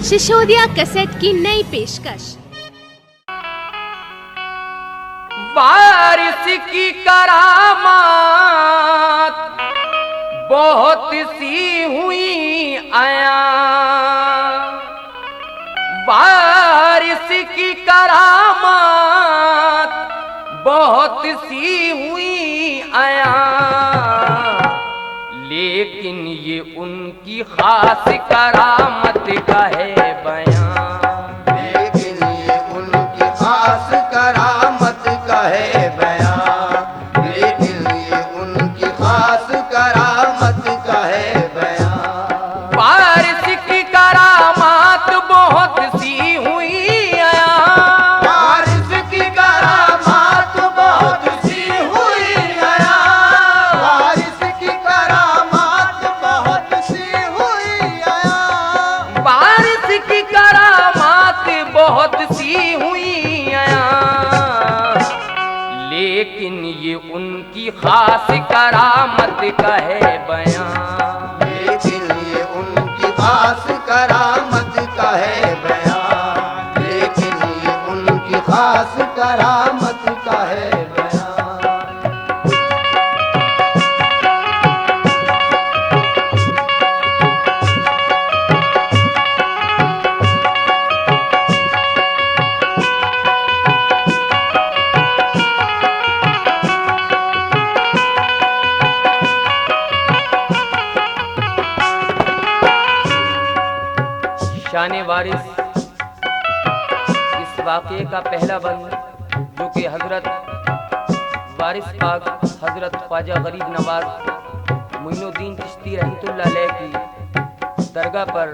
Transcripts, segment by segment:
Sisodia cassette की नई पेशकश। बारिश की करामात बहुत सी हुई आया, बारिश की करामात बहुत सी हुई आया, लेकिन ये उनकी खास करामत का है बयां, लेकिन ये उनकी खास करामत का है बयां, लेकिन ये उनकी खास करामत का है बयां। बारिश की करामात बहुत सी हुई आया, बारिश की करामात बहुत सी हुई आया, बारिश की करामात बहुत सी हुई आया, बारिश की करामात बहुत सी हुई आया, लेकिन ये उनकी खास करामत का है बयां, लेकिन ये उनकी खास करामत का है बयां, लेकिन ये उनकी खास करामत का है बयां। शान वारिस इस वाक़े का पहला बंद जो कि हजरत वारिस पाक हजरत ख्वाजा गरीब नवाज मोइनुद्दीन चिश्ती रहमतुल्लाह अलैह की दरगाह पर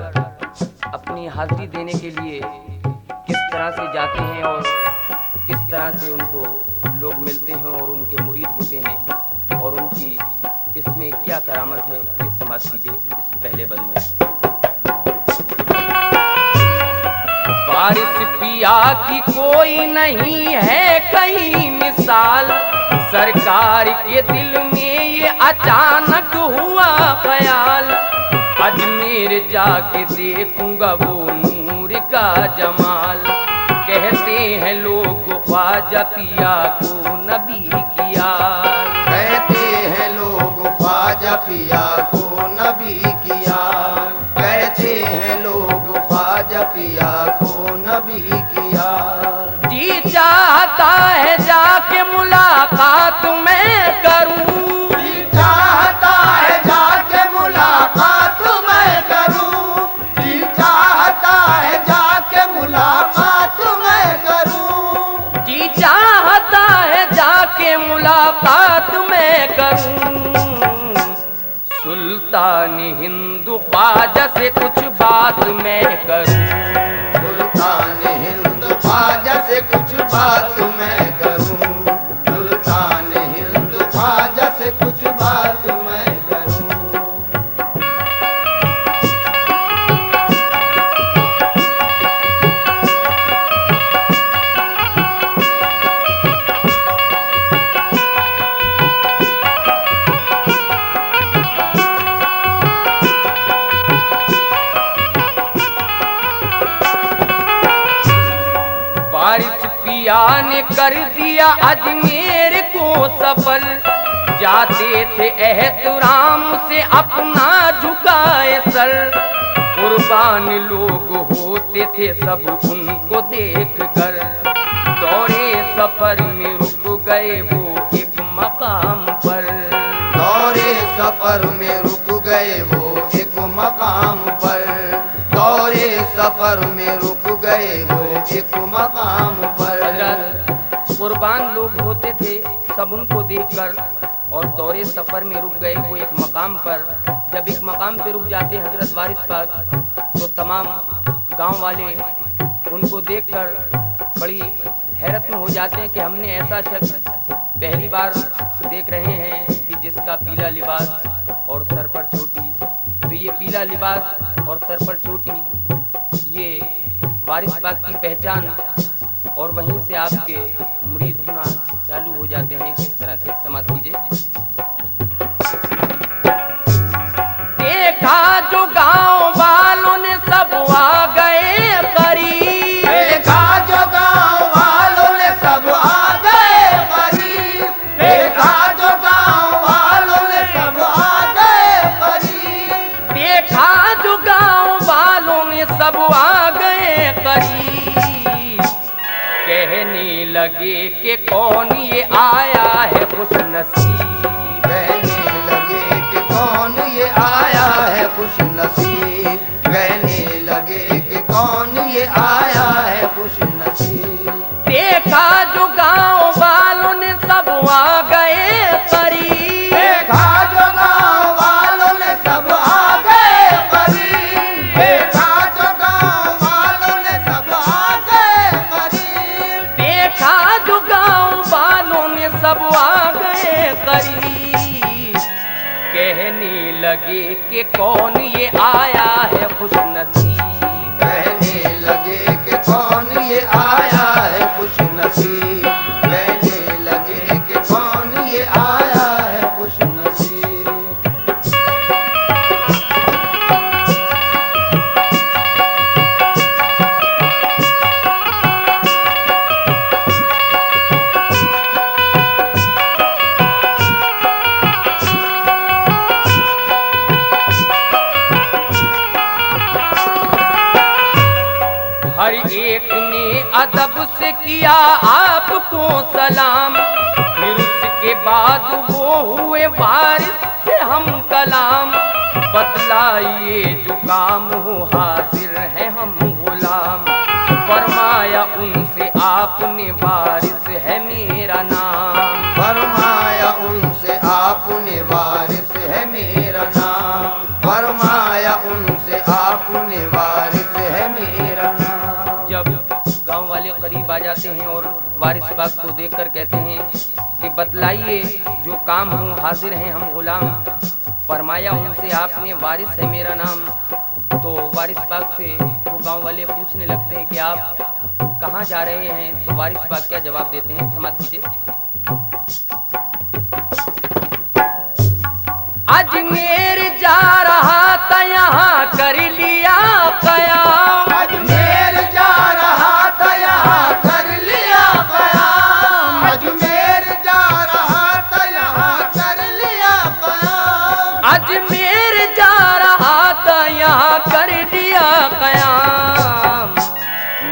अपनी हाज़िरी देने के लिए किस तरह से जाते हैं और किस तरह से उनको लोग मिलते हैं और उनके मुरीद होते हैं और उनकी इसमें क्या करामत है, ये समाज कीजिए इस पहले बंद में। बारिश पिया की कोई नहीं है कहीं मिसाल, सरकार के दिल में ये अचानक हुआ ख्याल, अजमेर जाके देखूंगा वो नूर का जमाल, कहते हैं लोग ख्वाजा पिया को नबी किया, कहते हैं लोग ख्वाजा पिया को नबी किया, कहते हैं लोग ख्वाजा पिया को नबी किया। जी चाहता है जाके मुलाकात मैं करूं, जी चाहता है जाके मुलाकात मैं करूं, जी चाहता है जाके मुलाकात मैं करूं, जी चाहता है जाके मुलाकात मैं करूं, सुल्तान हिंद ख्वाजा से कुछ बात मैं करूं, सुल्तान हिंद ख्वाजा से कुछ बात मैं करूं, सुल्तान हिंद ख्वाजा से कुछ बात मैं करूं। बारिश पिया ने कर दिया अजमेर को सफल, जाते थे एहतराम से अपना झुकाए सर, कुर्बान लोग होते थे सब उनको देख कर, दौरे सफर में रुक गए वो एक मकाम पर, दौरे सफर में रुक गए वो एक मकाम पर, दौरे सफर में रुक गए वो एक मकाम पर। हजरत कुर्बान लोग होते थे सब उनको देखकर और दौरे सफर में रुक गए वो एक मकाम पर। जब एक मकाम पे रुक जाते हजरत वारिस पाक तो तमाम गांव वाले उनको देखकर बड़ी हैरत में हो जाते हैं कि हमने ऐसा शख्स पहली बार देख रहे हैं कि जिसका पीला लिबास और सर पर चोटी, तो ये पीला लिबास और सर पर चोटी ये वारिस पाक की पहचान, और वहीं से आपके मुरीद होना चालू हो जाते हैं। किस तरह से समाप्त कीजिए। देखा जो गांव वालों ने सब आ गए सब आ गए करीब, कहने लगे कि कौन ये आया है खुशनसीब। कहने लगे कि कौन ये आया है खुशनसीब, कहने लगे कि कौन ये आया है खुशनसीब। देखा जो गांव वालों ने सब आ गए करीब, देखा जो गाँव वालों ने सब आ गए करीब, देखा जो गाँव वालों ने सब आ गए करीब। देखा जो गांव वालों ने सब आ गए करीब, कहने लगे कि कौन ये आया है खुशनसीब। कहने लगे कि कौन ये आया है खुशनसीब, कहने लगे कि कौन ये आया है खुशनसीब। हर एक ने अदब से किया आपको सलाम, फिर उसके बाद वो हुए बारिश से हम कलाम। बतलाइए जो काम हो हाजिर है हम गुलाम, फरमाया उनसे आपने वारिस है मेरा नाम। फरमाया उनसे आपने वारिस है मेरा नाम, फरमाया उनसे आपने वारिस है मेरा नाम। जब गांव वाले करीब आ जाते हैं और वारिस बाग को देखकर कहते हैं कि बतलाइए जो काम हो हाजिर हैं हम गुलाम, फरमाया उनसे आपने वारिस है मेरा नाम। तो वारिस बाग से वो गांव वाले पूछने लगते हैं कि आप कहाँ जा रहे हैं। तो वारिस बाग क्या जवाब देते हैं, समाप्त कीजिए। अजमेर जा रहा था यहाँ कर लिया कयाम, अजमेर जा रहा था यहाँ कर लिया कयाम, अजमेर जा रहा था यहाँ कर लिया कयाम, अजमेर जा रहा था यहाँ कर दिया कयाम।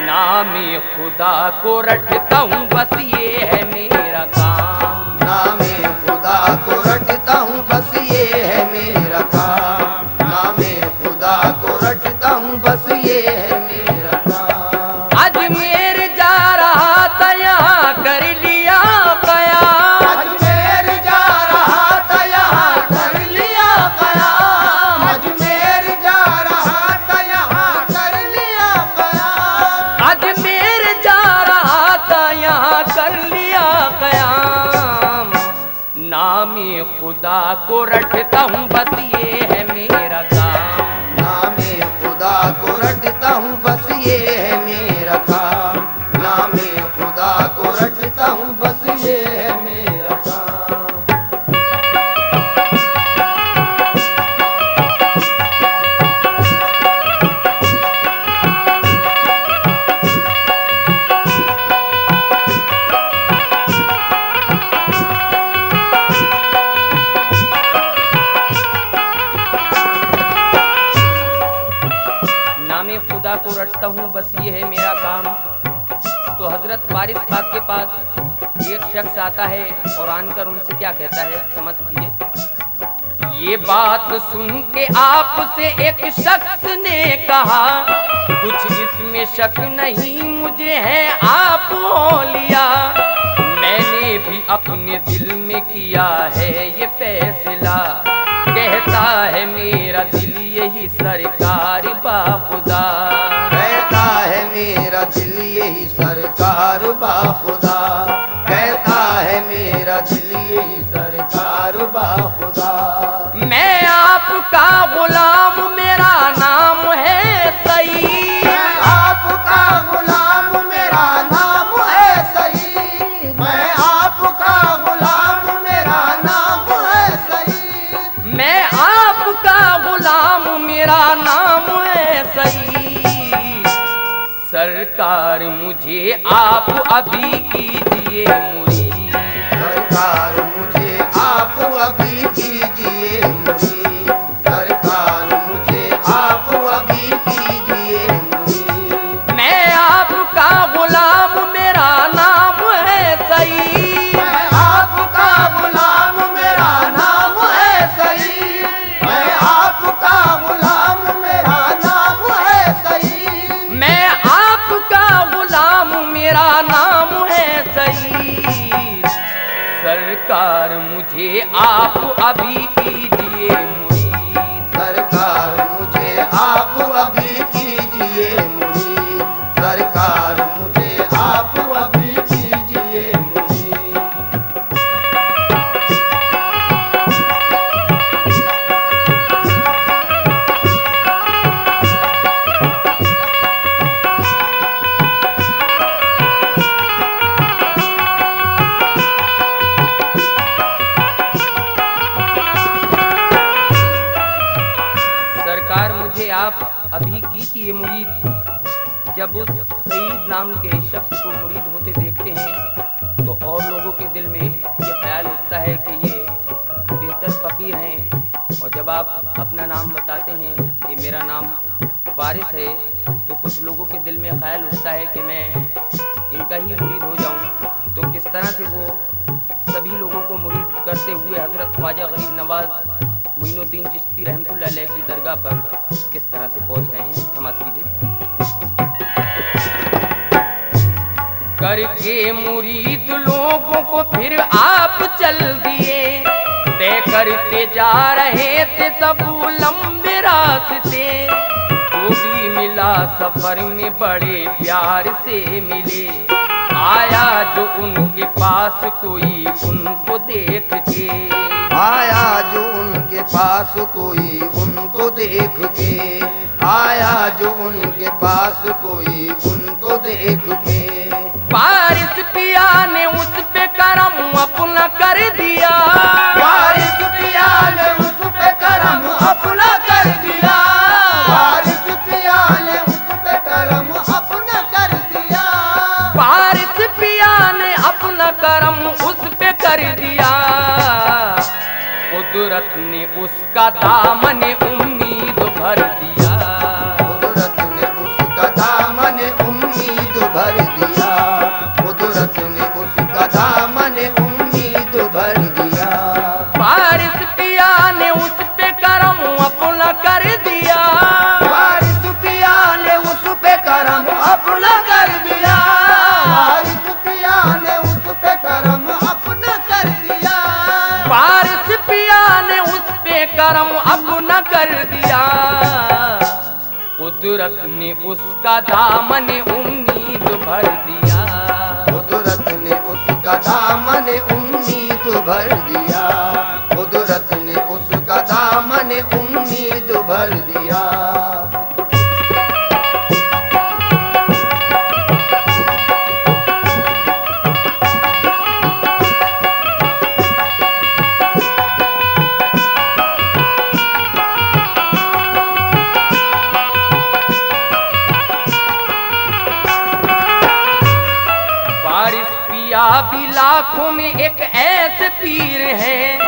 नामे खुदा को रटता हूँ बस ये है मेरा काम, नामे खुदा को रटता हूँ बस ये है मेरा काम, नामे खुदा को रटता हूँ बस ये है मेरा काम। अजमेर जा रहा था यहाँ कर लिया कयाम, अजमेर जा रहा था यहाँ कर लिया कयाम, अजमेर जा रहा था यहाँ कर लिया कयाम, अजमेर जा रहा था यहाँ कर लिया कयाम। नामे खुदा को रटता हूँ बस ये है मेरा काम, नामे खुदा को रटता हूँ बस ये है मेरा काम, नामे खुदा को रटता हूँ बस ये है मेरा काम। नामे खुदा को रटता हूँ बस ये है मेरा काम। तो हजरत वारिस बाग के पास एक शख्स आता है और आनकर उनसे क्या कहता है, समझ लीजिए। ये बात सुन के आपसे एक शख्स ने कहा, कुछ इसमें शक नहीं मुझे है आप लिया, मैंने भी अपने दिल में किया है ये फैसला। कहता है मेरा दिल यही सरकार बाखुदा, कहता है मेरा दिल यही सरकार बाखुदा, कहता है मेरा दिल यही सरकार बाखुदा। मैं आपका गुलाम मेरा नाम है सही, मैं आपका गुलाम मेरा नाम है सही, मैं आपका गुलाम मेरा नाम है सही, मैं आपका गुलाम मेरा नाम है सही। सरकार मुझे आप अभी कीजिए मुरीद, सरकार मुझे आप अभी कीजिए मुरीद, सरकार मुझे आप अभी कीजिए आप अभी कीजिए मुरीद। सरकार मुझे आप अभी कीजिए मुरीद। सरकार मुझे आप अभी कीजिए मुरीद। सरकार मुझे आप अभी कीजिए मुरीद। जब उस सईद नाम के शख्स को मुरीद होते देखते हैं तो और लोगों के दिल में ये ख्याल उठता है कि ये बेहतर फ़कीर हैं। और जब आप अपना नाम बताते हैं कि मेरा नाम वारिस है तो कुछ लोगों के दिल में ख्याल उठता है कि मैं इनका ही मुरीद हो जाऊं। तो किस तरह से वो सभी लोगों को मुरीद करते हुए हज़रत ख्वाजा गरीब नवाज मोइनुद्दीन चिश्ती रहमतुल्लाह अलैह की दरगाह पर किस तरह से पहुंच रहे हैं, समाज कीजिए। करके मुरीद लोगों को फिर आप चल दिए, तय करते जा रहे थे सब लंबे रास्ते। जो भी मिला सफर में बड़े प्यार से मिले, आया जो उनके पास कोई उनको देख के। आया जो उनके पास कोई उनको देख के। आया जो उनके पास कोई उनको देख के। वारिस पिया ने उस पे करम अपना कर दिया। वारिस पिया ने उस पे करम अपना कर दिया। वारिस पिया ने उस पे करम अपना कर दिया। वारिस पिया ने अपना करम उस पे कर दिया। कुदरत ने उसका दामन उम्मीद भर दिया। कुदरत ने उसका दामन उम्मीद भर दिया। कुदरत ने उसका दामन उम्मीद भर दिया। वारिस पिया ने उस पे करम अपना कर दिया। वारिस पिया ने उस पे करम अपना कर दिया। वारिस पिया ने उस पे करम अपना कर दिया। वारिस पिया ने उस पे करम अपना कर दिया। कुदरत ने उसका दामन उम्मीद भर दिया। कुदरत ने उसका दामन उम्मीद भर दिया। कुदरत ने उसका दामन उम्मीद भर दिया। भी लाखों में एक ऐसे पीर हैं,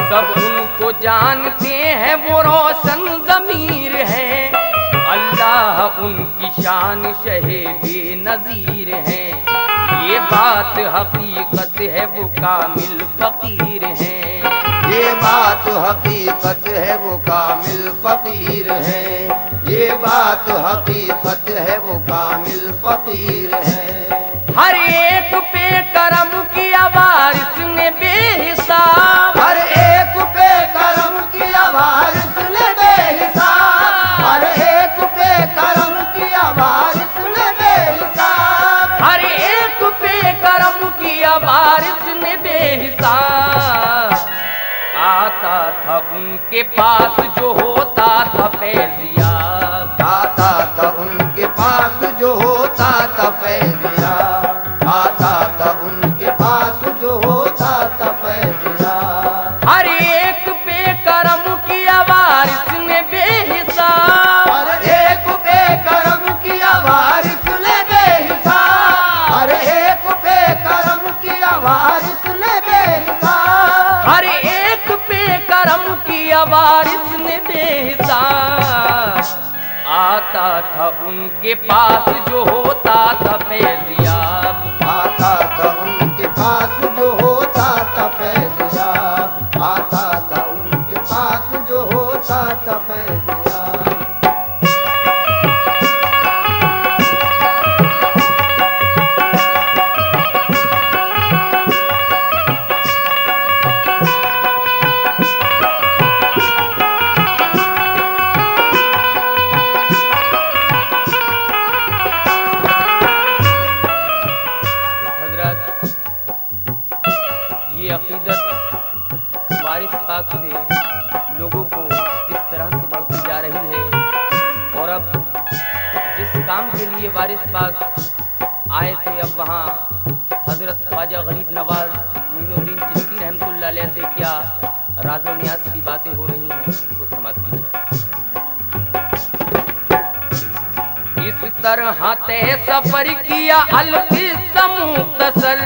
सब उनको जानते हैं वो रोशन ज़मीर हैं। अल्लाह उनकी शान शहे बेनज़ीर हैं। ये बात हकीकत है वो कामिल फ़कीर हैं। ये बात हकीकत है वो कामिल फ़कीर हैं। ये बात हकीकत है वो कामिल फ़कीर हैं। हर एक पे करम किया वारिस ने बेहिसाब। हर एक पे करम किया वारिस ने बेहिसाब। हर एक पे करम किया वारिस ने बेहिसाब। हर एक पे करम किया वारिस ने बेहिसाब। आता था उनके पास जो होता था फैज़ियाब। आता था उनके पास जो होता था फैज़ियाब। आता था उनके पास जो होता था फैज़ियाब। हर एक पे करम किया वारिस ने बेहिसाब। हर एक पे करम किया वारिस ने बेहिसाब। हर एक पे करम किया वारिस ने बेहिसाब। हर एक पे करम किया वारिस ने बेहिसाब। आता था उनके पास जो होता था फैज़ियाब। आता था उनके पास जो होता था फैज़ियाब। आता था उनके पास जो होता था फैज़ियाब। पाक से लोगों को किस तरह से बढ़ती जा रही है। और अब जिस काम के लिए वारिस पाक आए थे, अब वहाँ हजरत ख्वाजा गरीब नवाज मोइनुद्दीन चिश्ती रहमतुल्लाह अलैह से क्या राज़ो नियाज़ की बातें हो रही हैं, वो समझती हैं। इस तरह तय सफर किया अल्फिज़ मुख्तसर,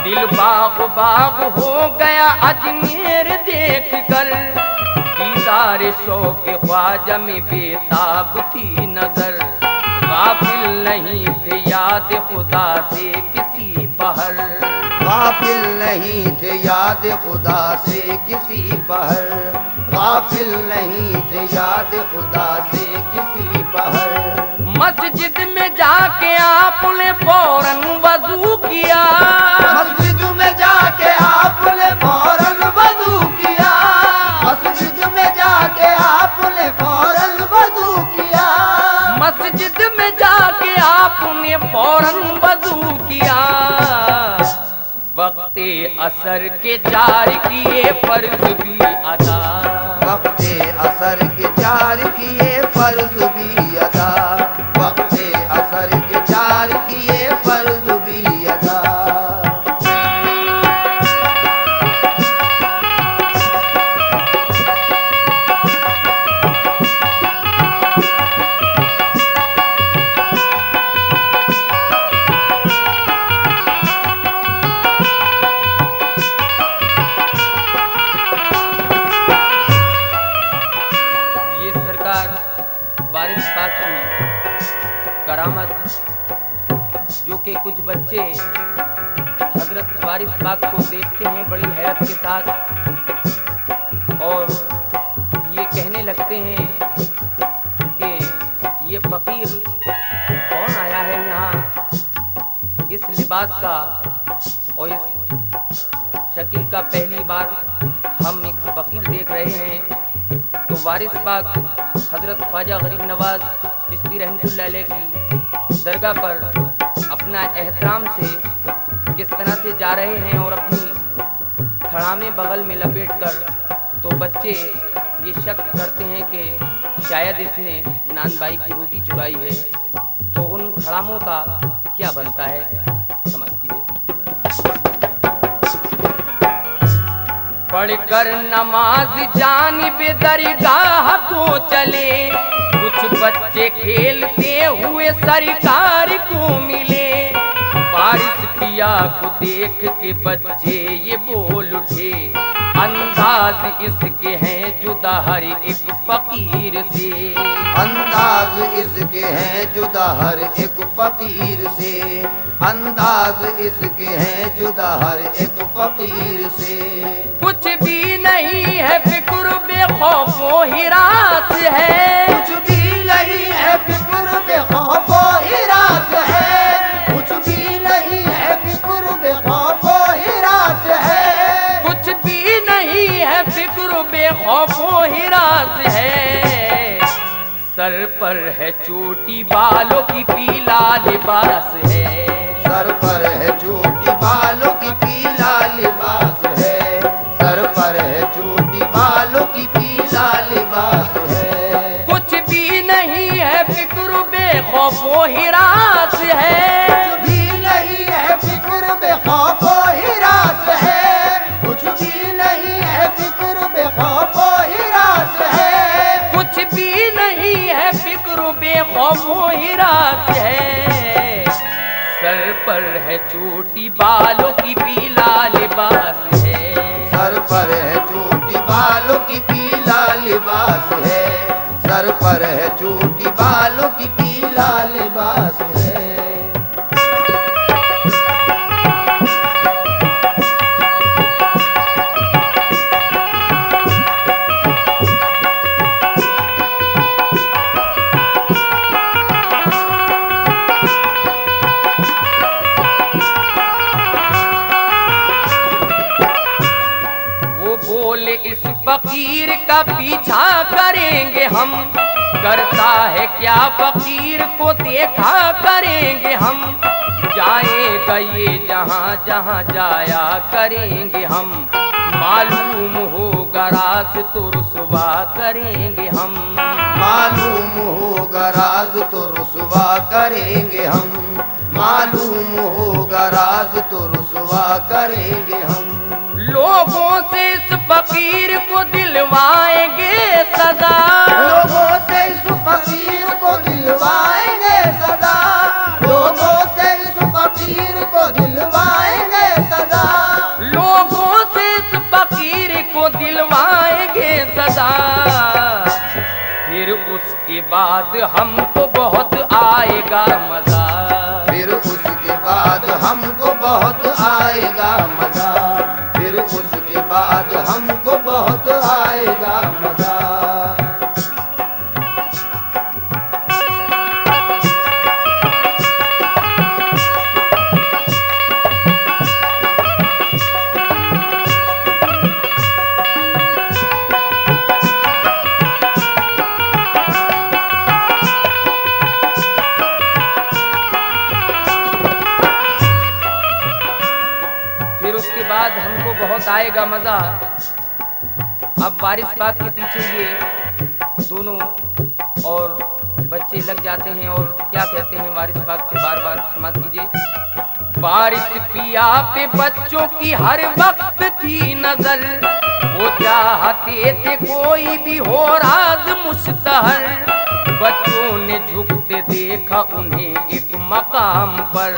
दिल बाग बाग हो गया अजमेर देख कर, दीदार शौक़ ख्वाजा में बेताब थी नजर, गाफिल नहीं थे याद खुदा से किसी पहर, गाफिल नहीं थे याद खुदा से किसी पहर, गाफिल नहीं थे याद खुदा से किसी पहर। मस्जिद में जाके आपने फौरन वजू किया, मस्जिद में जाके आपने फौरन वजू किया, मस्जिद में जाके आपने फौरन वजू किया, मस्जिद में जाके आपने फौरन वजू किया, वक्ते असर के 4 किए फर्ज भी अदा, वक्ते असर के 4 किए फर्ज भी अदा, वक्ते असर के 4 किए फर्ज भी अदा। वारिस पाक की करामत, जो कि कुछ बच्चे हजरत वारिस पाक को देखते हैं बड़ी हैरत के साथ और ये कहने लगते हैं कि ये फकीर कौन आया है यहाँ इस लिबास का और इस शक्ल का, पहली बार हम एक फकीर देख रहे हैं। तो वारिस पाक हजरत ख्वाजा गरीब नवाज चिश्ती रहमतुल्लाह अलैह की दरगाह पर अपना एहतराम से किस तरह से जा रहे हैं और अपनी खड़ामे बगल में लपेट कर, तो बच्चे ये शक करते हैं कि शायद इसने नानबाई की रोटी चुराई है। तो उन खड़ामों का क्या बनता है, समझ कीजिए। पढ़कर नमाज जानिब दरगाह को चले, कुछ बच्चे खेलते हुए सरकार को मिले, वारिस पिया को देख के बच्चे ये बोल उठे, अंदाज इसके हैं जुदा हर एक फकीर से, अंदाज इसके हैं जुदा हर एक फकीर से, अंदाज इसके हैं जुदा हर एक फकीर से। कुछ भी नहीं है फिक्र बेखौफ हिरास है, कुछ भी नहीं है फिक्र बेखौफ हिरास है, कुछ भी नहीं है फिक्र बेखौफ हिरास है, कुछ भी नहीं है फिक्र बेखौफ हिरास है, सर पर है चोटी बालों की पीला लिबास है, सर पर है चोटी बालों की पीला लिबास है, सर पर है चोटी बालों की पीला लिबास है। कुछ भी नहीं है फिक्र बेखौफ हिरास है, कुछ भी नहीं है फिक्र बेखौफ हिरास है, कुछ भी नहीं है फिक्र बेखौफ हिरास है, कुछ भी नहीं है फिक्र बेखौफ हिरास है, सर पर है चोटी बालों की पीला लिबास है, सर पर है चोटी बालों की पीला लिबास है, सर पर है चोटी बालों की पीला लिबास है। इस फकीर का पीछा करेंगे हम, करता है क्या फकीर को देखा करेंगे हम, जाएगा ये जहाँ जहाँ जाया करेंगे हम, मालूम होगा राज तो रुसवा करेंगे हम, मालूम होगा राज तो रुसवा करेंगे हम, मालूम होगा राज तो रुसवा करेंगे हम। लोगों से इस फकीर को दिलवाएंगे सदा, लोगों से इस फकीर को दिलवाएंगे सदा, लोगों से इस फकीर को दिलवाएंगे सदा, लोगों से इस फकीर को दिलवाएंगे सदा। फिर उसके बाद हमको बहुत आएगा मजा, फिर उसके बाद हमको बहुत आएगा मजा, फिर उसके बाद हमको बहुत आएगा मजा। बाद हमको बहुत आएगा मजा। अब वारिस पाक के पीछे ये दोनों और बच्चे लग जाते हैं और क्या कहते हैं वारिस पाक से, बार बार समाप्त कीजिए। वारिस पिया पे बच्चों की हर वक्त थी नजर, वो चाहते थे कोई भी हो राज मुश्तहर। बच्चों ने झुकते देखा उन्हें एक मकाम पर,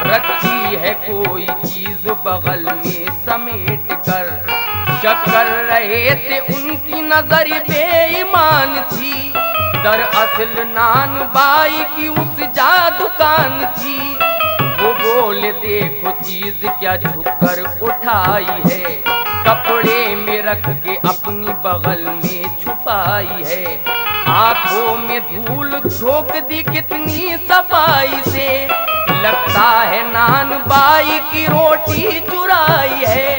रखी है कोई चीज बगल में समेट कर। शक कर रहे थे उनकी नजर बेईमान थी, दरअसल नान बाई की उस जादुकान थी। वो बोले देखो चीज क्या झुककर उठाई है, कपड़े में रख के अपनी बगल में छुपाई है। आंखों में धूल झोंक दी कितनी सफाई से, लगता है नान बाई की रोटी चुराई है।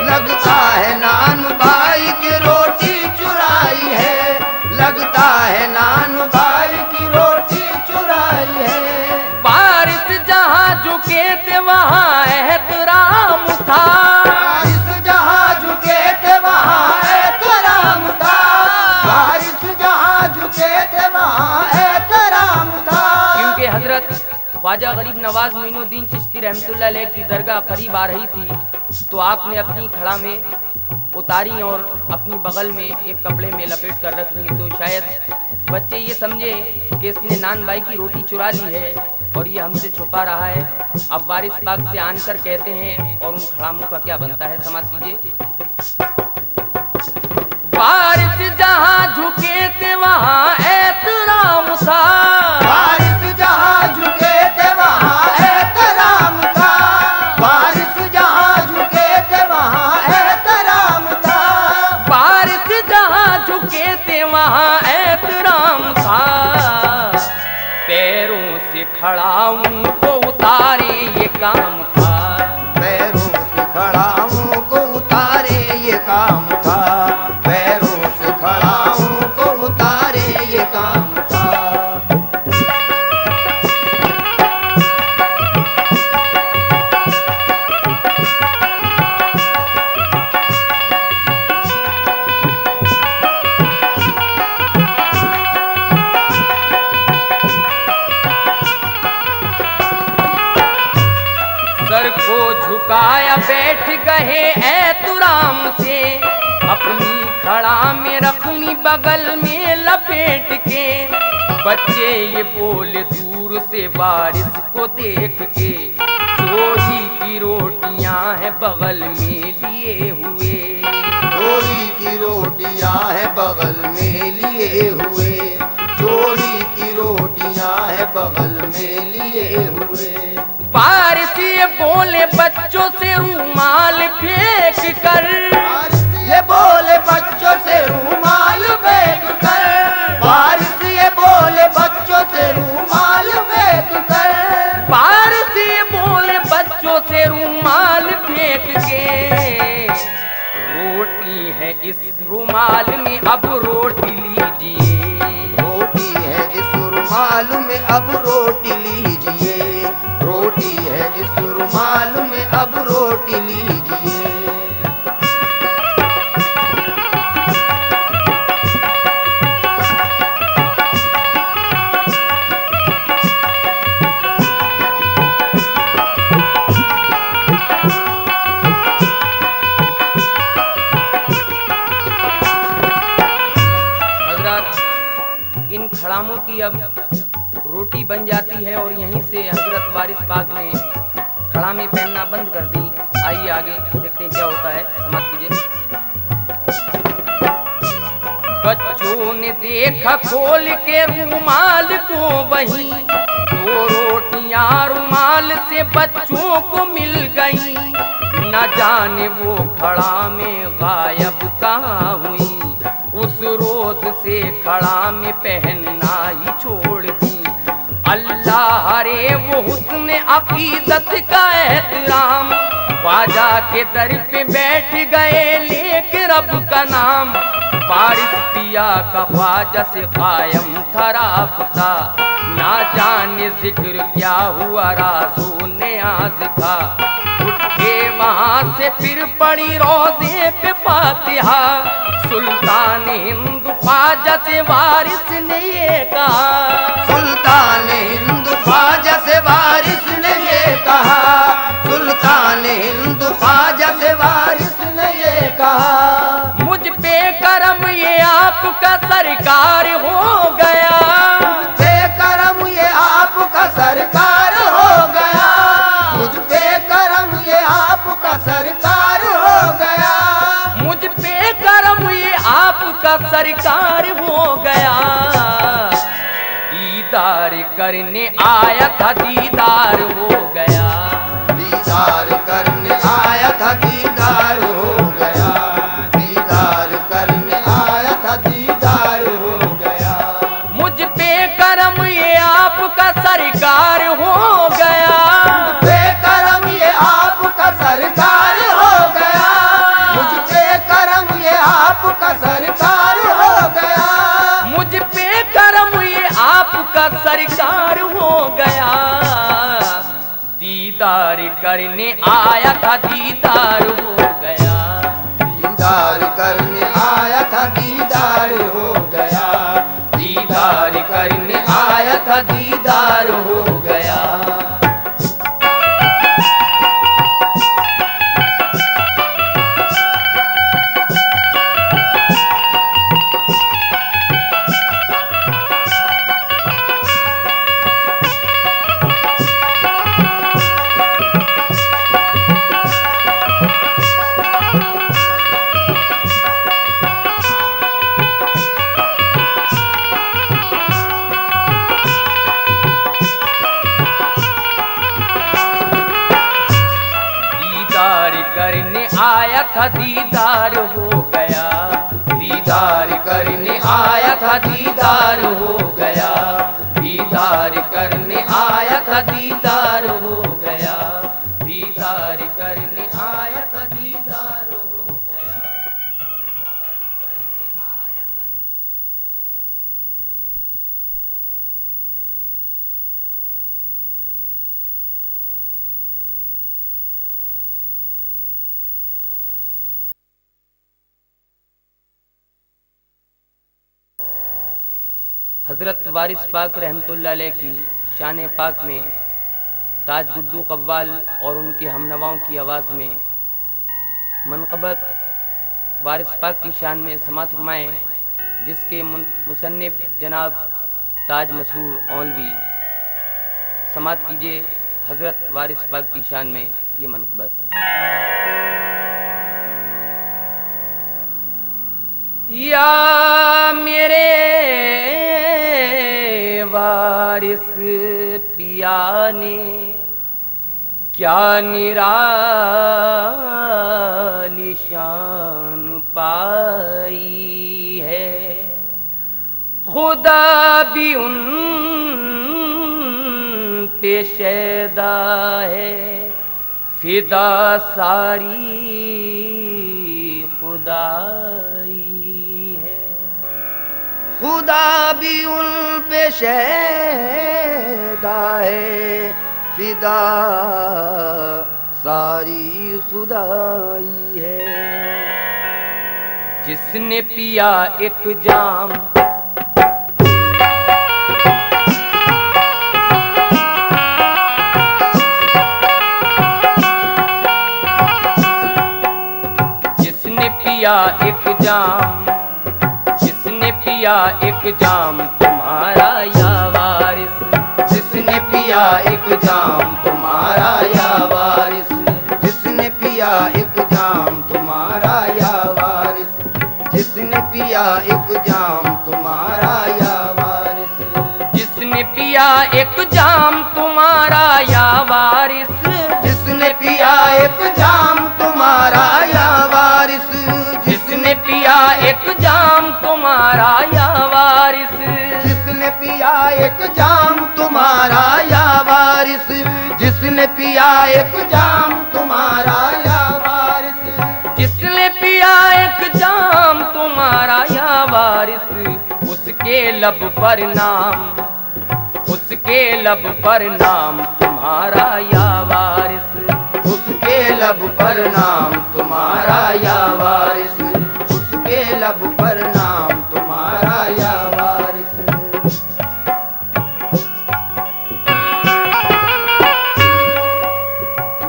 लगता है नान बाई की रोटी चुराई है, लगता है नान बाई की रोटी चुराई है। वारिस जहाँ झुके थे वहाँ एहतराम था, वारिस जहाँ झुके थे वहाँ एहतराम था, वारिस जहाँ झुके थे वहाँ एहतराम था। क्योंकि हजरत ख्वाजा गरीब नवाज मोइनुद्दीन चिश्ती रहमतुल्लाह अलैह की दरगाह करीब आ रही थी, तो आपने अपनी खड़ा में उतारी और अपनी बगल में एक कपड़े में लपेट कर रख ली। तो शायद बच्चे ये समझे कि इसने नान बाई की रोटी चुरा ली है और ये हमसे छुपा रहा है। अब वारिस पाक से आनकर कहते हैं और उन खड़ामों का क्या बनता है, समाप्त कीजिए। वारिस जहाँ झुके थे वहाँ एहतराम था, वारिस जहाँ झुके थे वहाँ एहतराम था, वारिस जहाँ झुके थे वहाँ एहतराम था, वारिस जहाँ झुके थे वहाँ एहतराम था। पैरों से खड़ा उनको उतारे ये काम था, पैरों से खड़ा को उतारे ये काम था, पैरों से खड़ा को उतारे ये काम था। सर को झुकाया बैठ गए एहतराम से, अपनी खड़ा में रखनी बगल में लपेट के। बच्चे ये बोले दूर से वारिस को देख के, चोरी की रोटियां हैं बगल में लिए हुए, चोरी की रोटियां हैं बगल में लिए हुए, चोरी की रोटियां हैं बगल में लिए हुए। वारिस ये बोले बच्चों से रूमाल फेंक कर, ये बोले बच्चों से रूमाल फेंक कर, वारिस ये बोले बच्चों से रूमाल फेंक कर, वारिस ये बोले बच्चों से रूमाल फेंक के। रोटी है इस रूमाल में अब रोटी लीजिए, रोटी है इस रुमाल में अब रोटी लीजिए, रोटी है इस रुमाल में अब रोटी लीजिए। गुलामों की अब रोटी बन जाती है और यहीं से हजरत वारिस पाक ने खड़ामें पहनना बंद कर दी। आइए आगे देखते हैं क्या होता है, समाप्त कीजिए। बच्चों ने देखा खोल के रुमाल को, वहीं 2 रोटियां रुमाल से बच्चों को मिल गई। न जाने वो खड़ा में गायब कहाँ हुई, उस रोज से खड़ा में पहनना ही छोड़ दी। अल्लाह रे वो हुस्न अकीदत का एहतराम, ख्वाजा के दर पे बैठ गए लेके रब का नाम। वारिस पिया का ख्वाजा से कायम था राब्ता, ना जाने जिक्र क्या हुआ राज़ों ने आज था। उठे वहां से फिर पड़ी रोज़े पे फातिहा, सुल्तान हिंद ख्वाजा से वारिस ने ये कहा। सुल्तान हिंद ख्वाजा से वारिस ने ये कहा, सुल्तान हिंद ख्वाजा से वारिस ने ये कहा। मुझ पे करम ये आपका सरकार हो गया, पे करम ये आपका सरकार हो गया, मुझ पे करम ये आपका सरकार हो गया, मुझ पे करम ये आपका सरकार हो गया। दीदार करने आया था दीदार हो गया, दीदार करने आया था दीदार हो गया, दीदार करने आया था दीदार हो गया। मुझ पे करम ये आपका सरकार हो गया, पे करम ये आपका सरकार हो गया, मुझ पे करम ये आपका सरकार हो गया, मुझ पे करम ये आपका सरकार हो गया। दीदार करने आया था दीदार हो गया, दीदार करने आया था दीदार हो गया, दीदार करने आया था दीदार हो गया। करने आया था दीदार हो गया, दीदार करने आया था दीदार हो गया, दीदार करने आया था दीदार हो गया, दीदार करने आया था दीदार हो गया, दीदार करने आया था। हज़रत वारिस पाक रहमतुल्लाह अलैह की शान पाक में ताज गुड्डू कव्वाल और उनके हमनवाओं की आवाज़ में मनक़बत वारिस पाक की शान में समात फरमाएं, जिसके मुसन्निफ जनाब ताज मसरूर औलवी। समात कीजिए हज़रत वारिस पाक की शान में ये मनक़बत। या मेरे वारिस पिया ने क्या निराली शान पाई है, खुदा भी उन पे शैदा है, फिदा सारी खुदाई है। खुदा भी उन पे शैदा है, फिदा सारी खुदाई है। जिसने पिया एक जाम पिया एक जाम, जिसने पिया एक जाम, तुम तुम्हारा या वारिस। जिसने पिया एक जाम तुम्हारा या वारिस, जिसने पिया एक जाम तुम्हारा या वारिस, जिसने पिया एक जाम तुम्हारा या वारिस, जिसने पिया एक जाम तुम्हारा या वारिस, जिसने पिया एक जाम तुम्हारा या वारिस, जिसने पिया एक जाम तुम्हारा या वारिस, जिसने पिया एक जाम तुम्हारा या वारिस, जिसने पिया एक जाम तुम्हारा या वारिस, जिसने पिया एक जाम तुम्हारा या वारिस, उसके लब पर नाम, उसके लब पर नाम तुम्हारा या वारिस, उसके लब पर नाम तुम्हारा या वारिस, उसके लब पर नाम तुम्हारा या वारिस।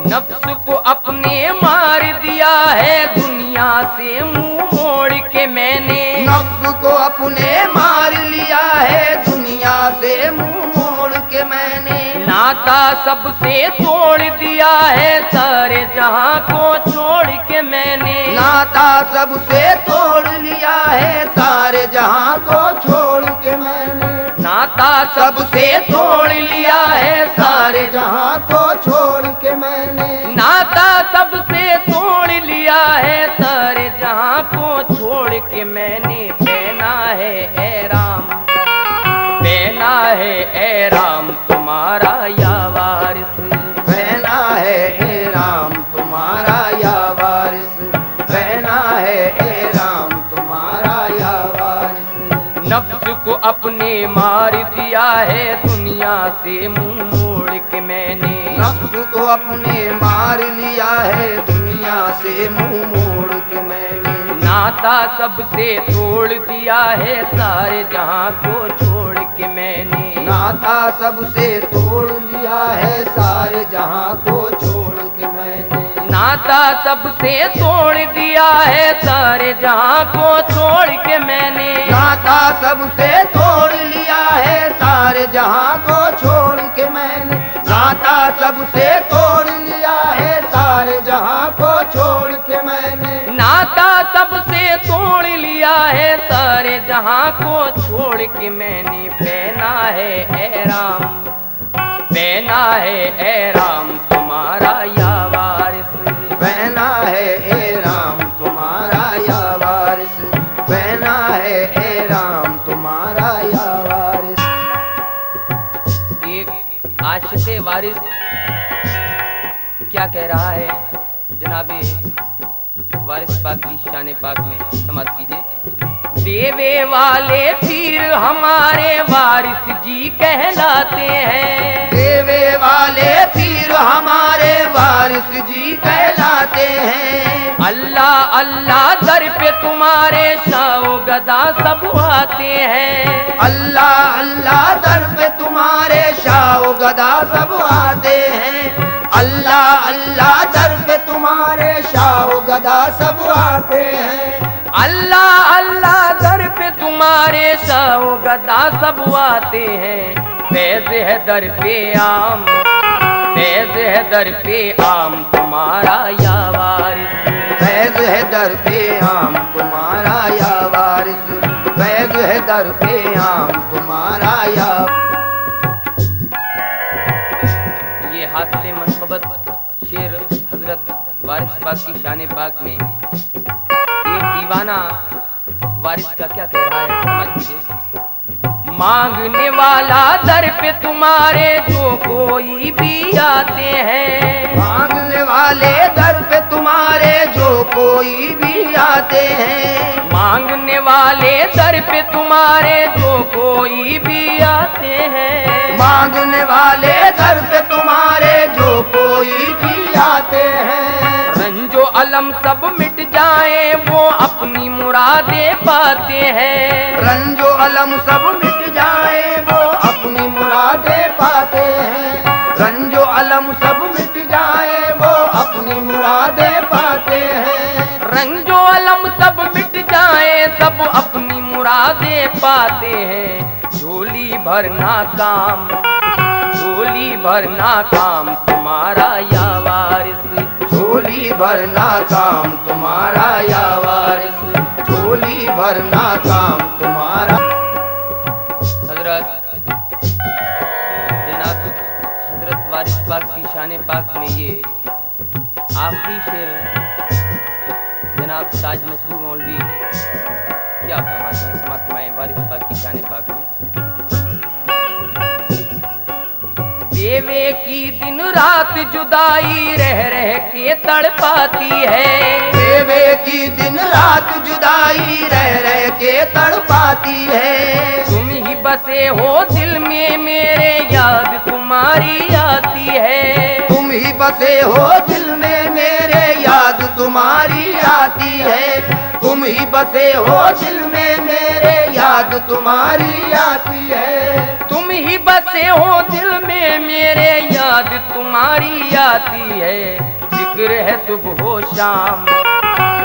नफ्स को अपने मार दिया है दुनिया से मुंह मोड़ के मैंने, नफ्स को अपने मार लिया है दुनिया से मुंह मोड़ के मैंने, नाता सबसे तोड़ दिया है सारे जहां को छोड़ के मैंने, नाता सबसे तोड़ लिया है सारे जहां को छोड़ के मैंने, नाता सबसे तोड़ लिया है सारे जहां को छोड़ के मैंने, नाता सबसे तोड़ लिया है सारे जहां को छोड़ के मैंने, पहना है ए राम, पहना है ए राम तुम्हारा या वारिस, पहना है ए राम तुम्हारा या वारिस, पहना है ए राम तुम्हारा या वारिस। नफ्स को अपने मार दिया है दुनिया से मुंह मोड़ के मैंने, नफ्स को अपने मार लिया है दुनिया से मुंह मोड़ के मैंने, नाता सबसे तोड़ दिया है सारे जहां को छोड़ के मैंने, नाता सबसे तोड़ लिया है सारे जहां को छोड़ के मैंने, नाता सबसे तोड़ दिया है सारे जहां को छोड़ के मैंने, नाता सबसे तोड़ लिया है सारे जहां को छोड़ के मैंने, नाता सबसे तोड़ लिया है सारे जहां को छोड़ के मैंने, नाता सबसे तोड़ लिया है सारे जहां को छोड़ के मैंने, पहना है ए राम, पहना है ए राम तुम्हारा या वारिस, पहना है ए राम तुम्हारा या वारिस, पहना है ए राम तुम्हारा या वारिस। एक आशिक़े वारिस क्या कह रहा है जनाबे वारिस पाक की शान पाक में, समाज कीजिए। देवे वाले पीर हमारे वारिस जी कहलाते हैं, देवे वाले पीर हमारे वारिस जी कहलाते हैं, अल्लाह अल्लाह दर पे तुम्हारे शाओ गदा सब आते हैं, अल्लाह अल्लाह दर पे तुम्हारे शाओ गदा सब आते हैं, अल्लाह अल्लाह दर पे तुम्हारे शाओ गदा सब आते हैं, अल्लाह अल्लाह दर पे तुम्हारे शाओ गदा सब आते हैं, फैज़ है दर पे आम, फैज़ है दर पे आम तुम्हारा या वारिस, फैज़ है दर पे आम तुम्हारा या वारिस, फैज़ है दर पे आम तुम्हारा या। ये हासिल मनक़बत शेर हजरत वारिस पाक की शान पाक में एक दीवाना वारिस का क्या कह रहा है, समझ लीजिए। मांगने वाला दर पे तुम्हारे जो कोई भी आते हैं, मांगने वाले दर पे तुम्हारे जो कोई भी आते हैं, मांगने वाले दर पे तुम्हारे जो कोई भी आते हैं, मांगने वाले दर पे तुम्हारे जो कोई भी आते हैं, रंजो अलम सब मिट जाए वो अपनी मुरादें पाते हैं, रंजो अलम सब मिट जाए वो अपनी मुरादें पाते हैं, रंजो अलम सब मिट जाए वो अपनी मुरादें पाते हैं, रंजो अलम सब मिट जाए सब अपनी मुरादें पाते हैं, झोली भरना काम, झोली भरना काम तुम्हारा या वारिस। झोली भरना काम तुम्हारा या वारिस, झोली भरना काम तुम्हारा। हजरत जनाब हजरत वारिस पाक की शान पाक में ये आखिरी शेर जनाब ताज मसरूर मौलवी क्या फरमाते हैं, समाप्त फरमाएं वारिस पाक की शान पाक में। देवे की दिन रात जुदाई रह रह के तड़पाती है, देवे की दिन रात जुदाई रह रह के तड़पाती है। तुम ही बसे हो दिल में मेरे याद तुम्हारी आती है, तुम ही बसे हो दिल में मेरे याद तुम्हारी आती है। तुम ही बसे हो दिल में मेरे याद तुम्हारी आती है। तुम ही बसे हो दिल में मेरे याद तुम्हारी आती है। जिक्र है सुबह हो शाम,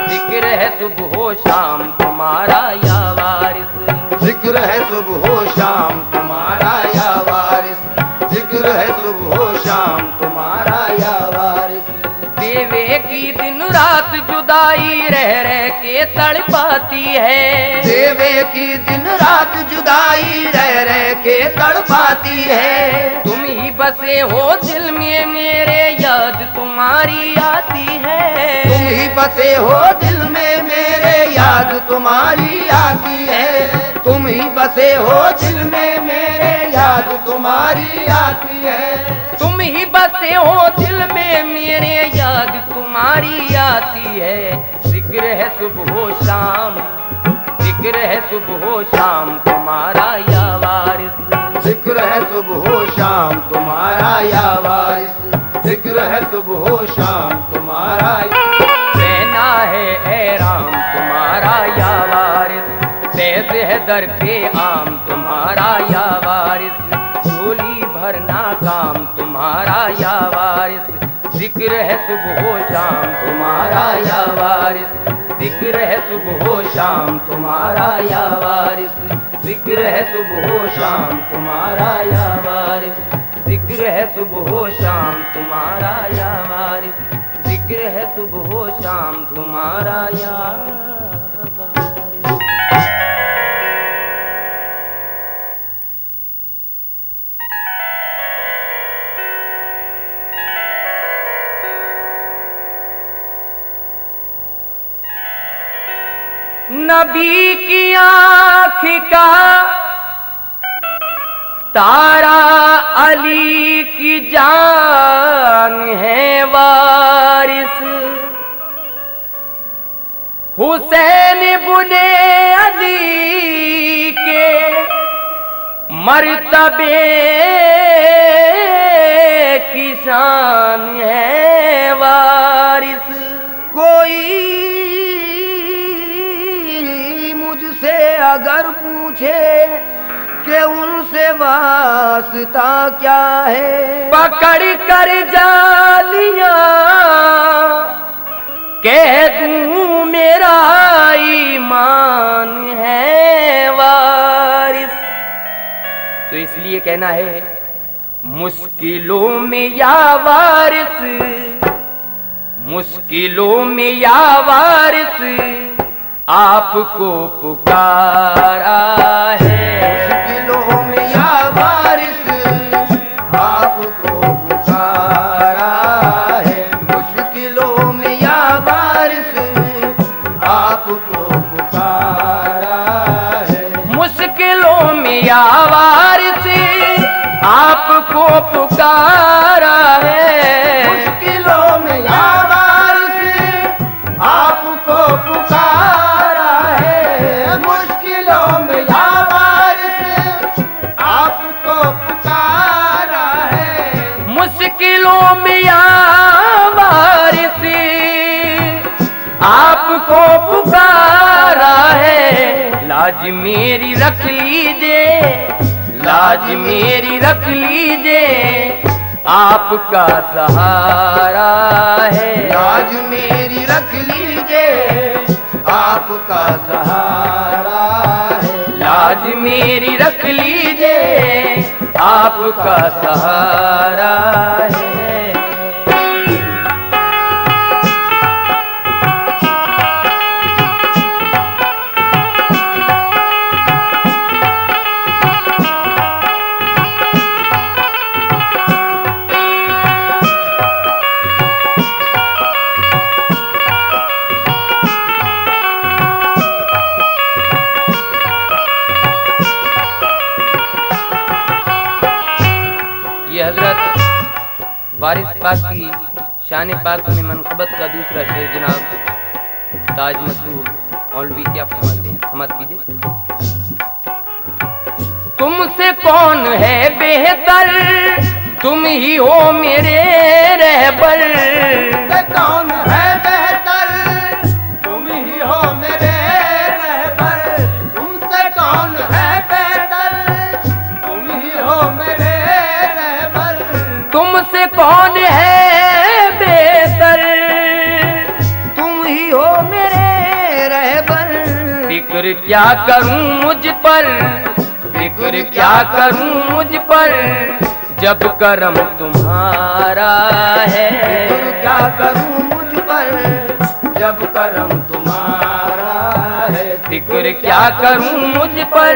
जिक्र है सुबह हो शाम तुम्हारा या वारिस। जिक्र है सुबह हो शाम तुम्हारा या वारिस, जिक्र है सुबह हो शाम तुम्हारा या वारिस। देवे की दिन रात जुदाई रह रह के तड़पाती है, देवे की दिन रात जुदाई रह रह के तड़पाती है। तुम ही बसे हो दिल में मेरे याद तुम्हारी आती है। तुम ही बसे हो दिल में मेरे याद तुम्हारी आती है। तुम ही बसे हो दिल में मेरे याद तुम्हारी आती है। तुम ही बसे हो दिल में मेरे याद तुम्हारी आती है। जिक्र है सुबह हो शाम, जिक्र है सुबह हो शाम तुम्हारा या वारिस। जिक्र है सुबह हो शाम तुम्हारा या वारिस, जिक्र है सुबह हो शाम तुम्हारा। रहना है ए राम तुम्हारा या वारिस, तेज है दर पे आम तुम्हारा या वारिस। झोली भरना काम तुम्हारा या वारिस। जिक्र है सुबह हो शाम तुम्हारा या वारिस। जिक्र है सुबह हो शाम तुम्हारा या वारिस। जिक्र है सुबह हो शाम तुम्हारा या वारिस। जिक्र है सुबह हो शाम तुम्हारा या वारिस। जिक्र है सुबह हो शाम तुम्हारा या वारिस। नबी की आँख का तारा अली की जान है वारिस। हुसैन बुने अली के मर्तबे की शान है वारिस। कोई मुझसे अगर पूछे कि उनसे वास्ता क्या है, पकड़ कर जालियां कह दूं मेरा ईमान है वारिस। तो इसलिए कहना है मुश्किलों में या वारिस, मुश्किलों में या वारिस आपको पुकारा है। मुश्किलों में या वारिस आपको पुकारा है। मुश्किलों में या वारिस आपको पुकारा है। मुश्किलों में या वारिस आपको पुकारा है। मुश्किलों में या वारिस आपको पुकारा है। मुश्किलों में या वारिस आपको पुकारा है। मुश्किलों में या वारिस आपको पुकारा है। लाज मेरी रख लीजिए, लाज मेरी रख लीजिए आपका सहारा है। लाज मेरी रख लीजिए आपका सहारा है। लाज लाज मेरी रख लीजिए, आपका सहारा है। ये हजरत वारिस पाक की शान पाक में मनक़बत का दूसरा शेर जनाब ताज मसरूर मौलवी क्या फरमाते हैं, समात कीजिए। तुमसे कौन है बेहतर, तुम ही हो मेरे रहबर। तुमसे कौन है बेहतर, तुम ही हो मेरे रहबर। तुमसे कौन है बेहतर, तुम ही हो मेरे रहबर। तुमसे कौन है बेहतर, तुम ही हो मेरे रहबर। फिक्र क्या करूं मुझ पर, फिक्र क्या करूं मुझ पर, जब करम तुम्हारा है। फिक्र क्या करूं मुझ पर, जब करम तुम्हारा है। फिक्र क्या करूं मुझ पर,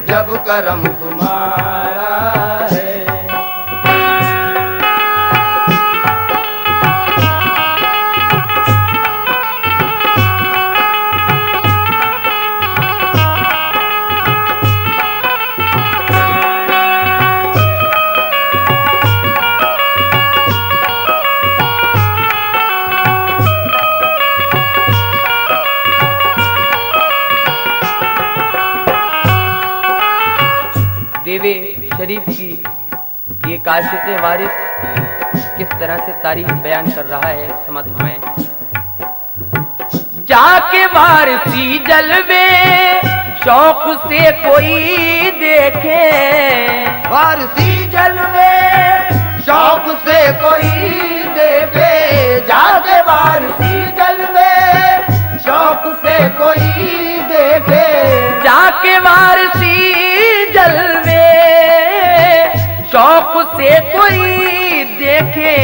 जब करम तुम्हारा है। देवे शरीफ की ये काशिक़ वारिस किस तरह से तारीफ बयान कर रहा है, समझ में। जाके वारिसी जलवे शौक से कोई देखे, वारसी जलवे शौक से कोई देखे। जाके वारसी जलवे शौक से कोई देखे। जाके वारसी जलवे शौक से कोई देखे।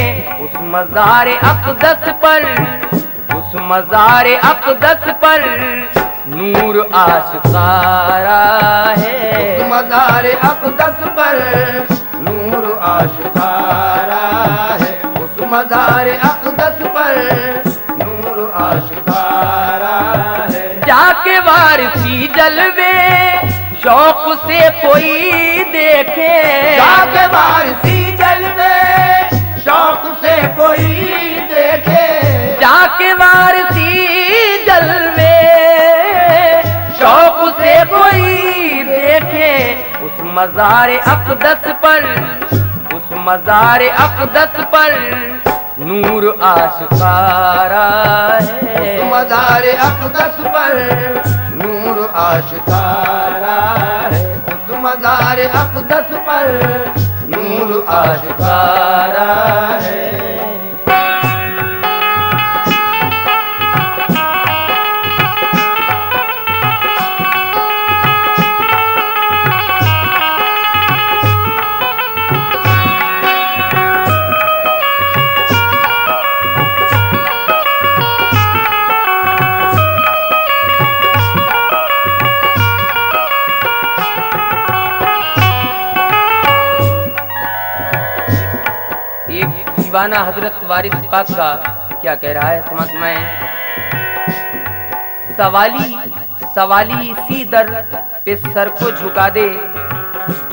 उस मज़ारे अक़दस पर, उस मज़ारे अक़दस पर नूर आशिकारा है। उस मज़ारे अक़दस पर नूर आशिकारा है। उस मज़ारे अक़दस पर नूर आशिकारा है। जाके वारसी जलवे शौक से कोई देखे। जाके वारसी जलवे शौक से कोई देखे। जाके वारसी जलवे शौक से कोई देखे। उस मज़ारे अक़दस पर, उस मज़ारे अक़दस पर नूर आशिकारा है। उस मज़ारे अक़दस पर नूर आशिकारा है। उस मज़ारे अक़दस पर नूर आशिकारा है। दीवाना हजरत वारिस पाक का क्या कह रहा है, समझ में। सवाली सवाली इसी दर पे सर को झुका दे,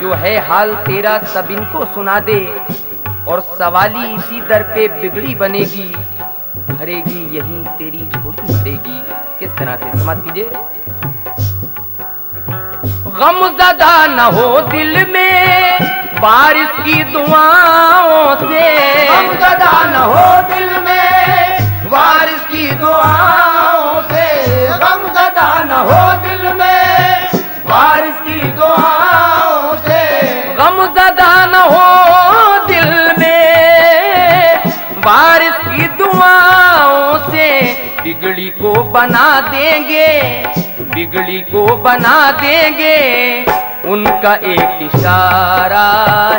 जो है हाल तेरा सब इनको सुना दे। और सवाली इसी दर पे बिगड़ी बनेगी, भरेगी यहीं तेरी झोली भरेगी। किस तरह से, समझ कीजिए। गमज़दा न हो दिल में वारिस की दुआओं से। गमज़दा न हो दिल में वारिस की दुआओं से। गमज़दा न हो दिल में वारिस की दुआओं से। गमज़दा न हो दिल में वारिस की दुआओं से। बिगड़ी को बना देंगे, बिगड़ी को बना देंगे, उनका एक इशारा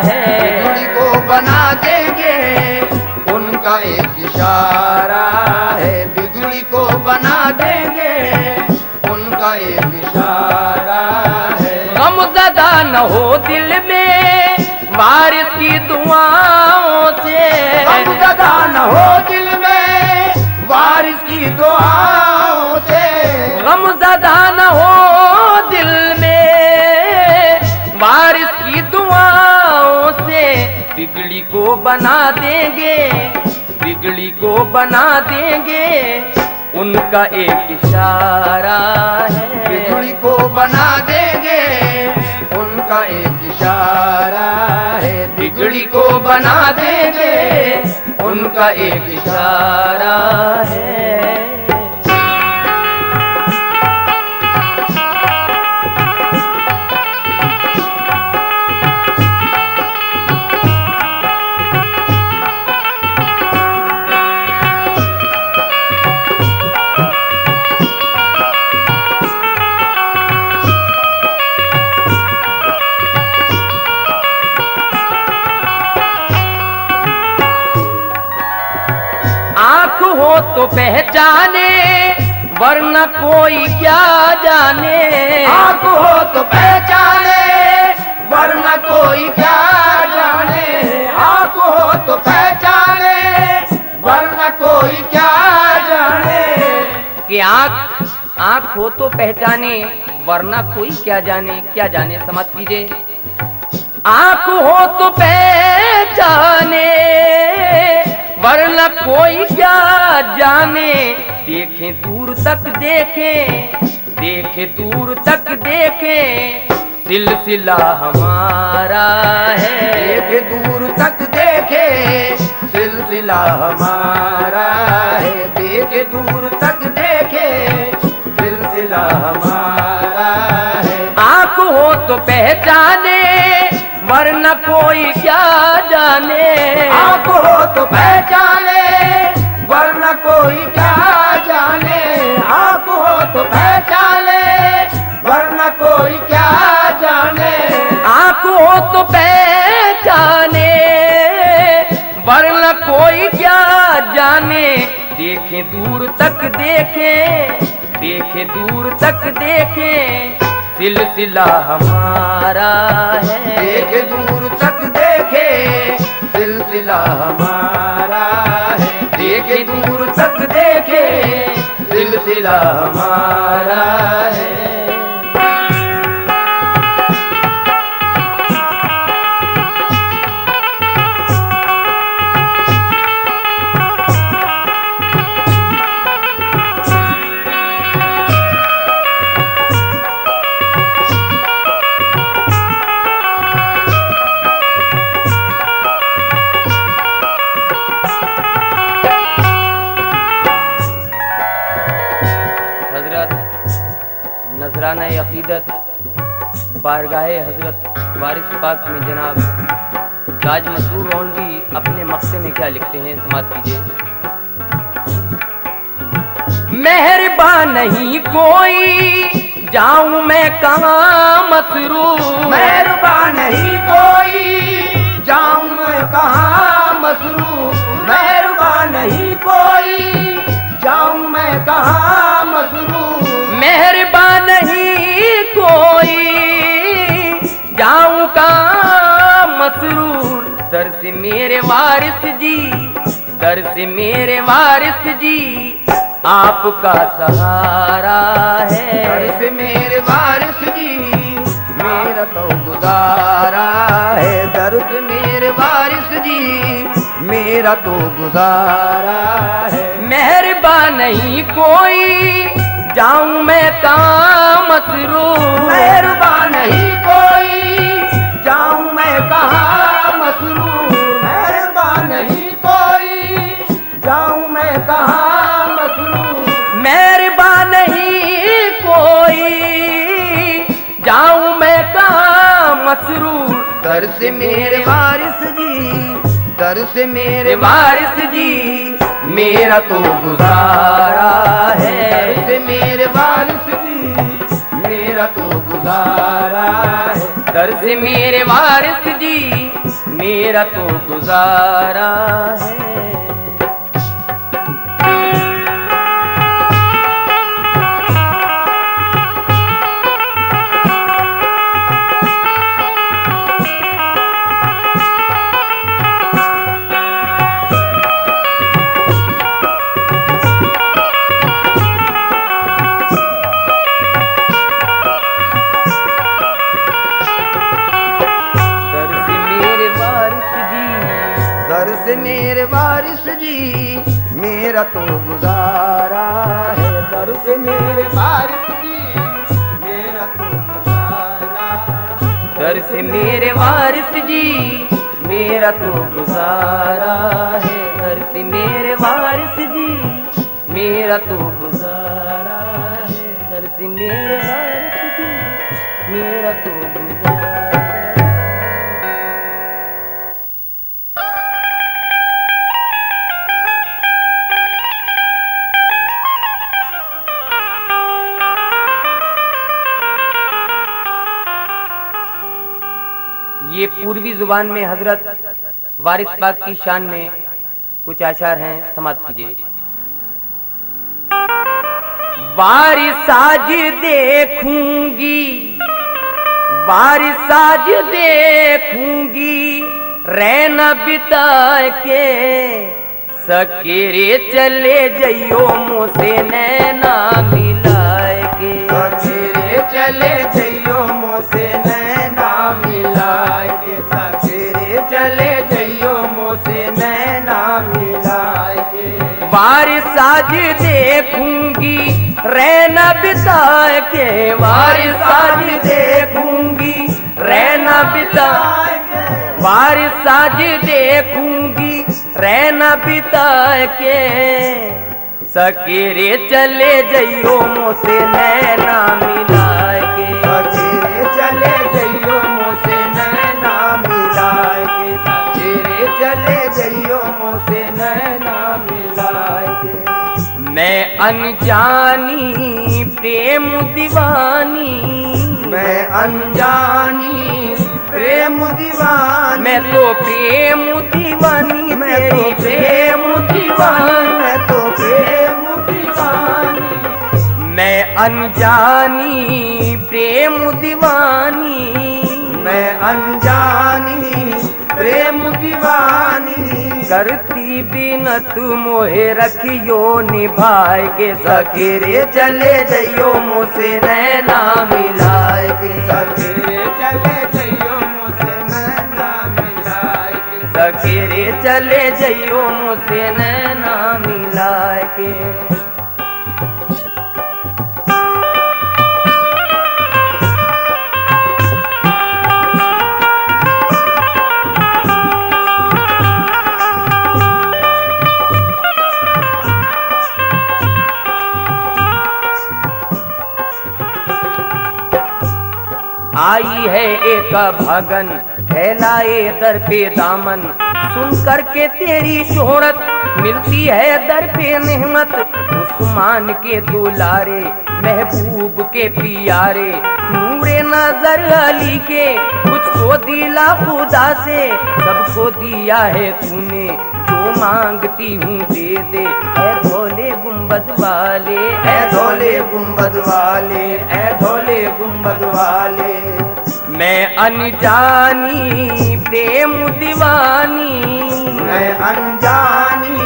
है। बिगड़ी को बना देंगे, उनका एक इशारा है। बिगड़ी को बना देंगे, उनका एक इशारा है। गमज़दा न हो दिल में बारिश की दुआओं से, गमज़दा न हो दिल में बारिश की दुआओं से। गमज़दा न हो दिल में बारिश की दुआओं से। बिगड़ी को बना देंगे, बिगड़ी को बना देंगे, उनका एक इशारा है। बिगड़ी को बना देंगे, उनका एक इशारा है। बिगड़ी को बना देंगे, उनका एक इशारा है। हो तो पहचाने, वरना कोई क्या जाने। आँख हो तो पहचाने, वरना कोई क्या जाने। आँख हो तो पहचाने, वरना कोई क्या जाने। कि आँख हो तो पहचाने, वरना कोई क्या जाने। क्या जाने समझ कीजिए। आँख हो तो पहचाने, वरना कोई क्या जाने। देखें दूर तक देखें, देखें दूर तक देखें, सिलसिला हमारा है। देखें दूर तक देखें, सिलसिला हमारा है। देखें दूर तक देखें, सिलसिला हमारा है। आँख हो तो पहचाने, वरना कोई क्या जाने। आँख हो तो पहचाने, वरना कोई क्या जाने। आँख हो तो पहचाने, वरना कोई क्या जाने। आँख हो तो पहचाने, वरना कोई क्या जाने। देखें दूर तक देखें, देखें दूर तक देखें, सिलसिला हमारा है। देखे दूर तक देखे, सिलसिला हमारा है। देखे दूर तक देखे, सिलसिला हमारा है। नजराना अकीदत बारगाहे हजरत वारिस पाक में जनाब ताज मसरूर रौनवी अपने मक्से में क्या लिखते हैं समात कीजिए। मेहरबान नहीं कोई जाऊं मैं कहाँ मसरूर। मेहरबान नहीं कोई जाऊं मैं कहाँ मसरूर। मेहरबान नहीं कोई जाऊं मैं कहाँ मसरूर। मेहरबान नहीं कोई जाऊं कहाँ मसरूर। दर से मेरे वारिस जी, दर से मेरे वारिस जी, आपका सहारा है। दर से मेरे वारिस जी, मेरा तो गुजारा है। दर से मेरे वारिस जी, मेरा तो गुजारा है। मेहरबान नहीं कोई जाऊं मैं कहाँ मसरूर। मेहरबान नहीं कोई जाऊं मैं कहाँ मसरूर। मेहरबान नहीं कोई जाऊं मैं कहाँ मसरूर। मेहरबान नहीं कोई जाऊं मैं कहाँ मसरूर। दर से मेरे वारिस जी, दर से मेरे वारिस जी, मेरा तो गुजारा है। दर से मेरे वारिस जी, मेरा तो गुजारा है। दर से मेरे वारिस जी मेरा तो गुजारा है। मेरे वारिस जी मेरा तो गुजारा है। दर से मेरे वारिस जी मेरा तो गुजारा। दर से मेरे वारिस जी मेरा तो गुजारा है। दर से मेरे वारिस जी मेरा तो गुजारा है। दर से मेरे वारिस जी मेरा तो गुजारा। ये पूर्वी जुबान में हजरत वारिस पाक की शान में कुछ आशार हैं, समाप्त कीजिए। वारिस आज देखूंगी, वारिस आज देखूंगी, रैना बिता के सकेरे चले जइयो मुझसे नैना मिलाए के। सकेरे चले जइयो मुझसे नैना मिलाए के। सकेरे चले जइयो मुझसे नैना मिलाए के। वारिस आज देखूंगी रैना बिता के। वारिस आज देखूंगी रैना बिता के। वारिस आज देखूंगी रैना बिता के सकेरे चले जइयो मुझसे नैना मिलाए के। सकेरे चले जइयो मुझसे नैना मिलाए के। सकेरे चले जइयो मुझसे नैना मिलाए के। मैं अनजानी प्रेम दीवानी, मैं अनजानी प्रेम दीवानी। मैं तो प्रेम दीवानी, मैं तो प्रेम दीवानी। मैं तो प्रेम दीवानी। मैं अनजानी प्रेम दीवानी। मैं अनजानी प्रेम दीवानी। करती बिनत मोहे रखियो निभाए के। सकेरे चले जइयो मुझसे नैना मिलाए के। सकेरे चले जइयो मुझसे नैना मिलाए के। सकेरे चले जइयो मुझसे नैना मिलाए के। आई है एक भगन फैलाए दर पे दामन। सुन करके तेरी शोहरत मिलती है दर पे नेमत। उस्मान के दुलारे महबूब के पियारे नूरे नजर अली के कुछ तो दिला खुदा से। सबको दिया है तूने जो मांगती हूँ दे दे। ऐ धोले गुंबद वाले, ऐ धोले गुंबद वाले, ऐ धोले गुंबद वाले। मैं अनजानी प्रेम दीवानी। मैं अनजानी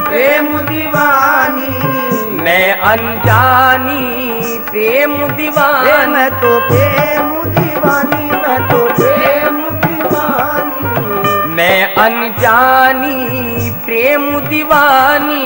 प्रेम दीवानी। मैं अनजानी प्रेम दीवानी। मैं तो प्रेम दीवानी। मैं तो प्रेम दीवानी। मैं अनजानी प्रेम दीवानी।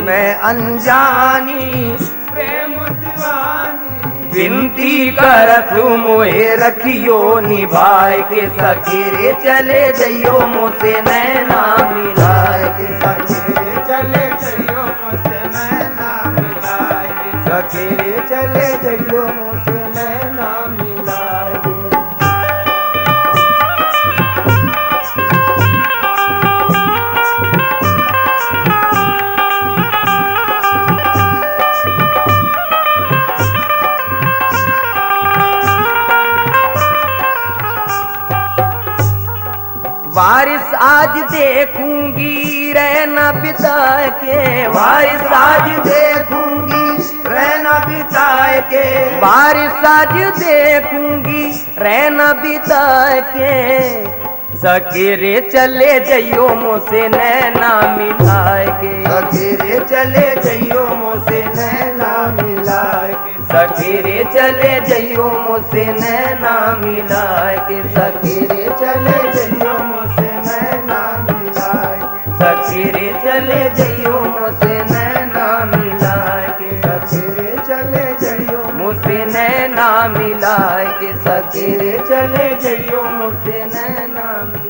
मैं अनजानी प्रेम दीवानी। विनती करत मोहे रखियो निभाए के। सकेरे चले जइयो मुझसे नैना मिलाए के। सकेरे चले जइयो मुझसे नैना मिलाए के। सकेरे चले जइयो मुझसे नैना मिलाए के। आज देखूंगी रहना बिता के, बारिश आज देखूंगी रहना बिताए के, बारिश आज देखूंगी रहना बिता के, सकेरे चले जइयो मुझसे नैना मिलाए के, सकेरे चले जइयो मुझसे नैना मिलाए के, सकेरे चले जइयो मुझसे नैना मिलाए के, सकेरे चले जइयो मुझसे नैना मिलाए के, सकेरे चले जइयो मुझसे नैना मिलाए के, सकेरे चले जइयो मुझसे नैना मिलाए के, सकेरे चले जइयो मुझसे नैना मिलाए।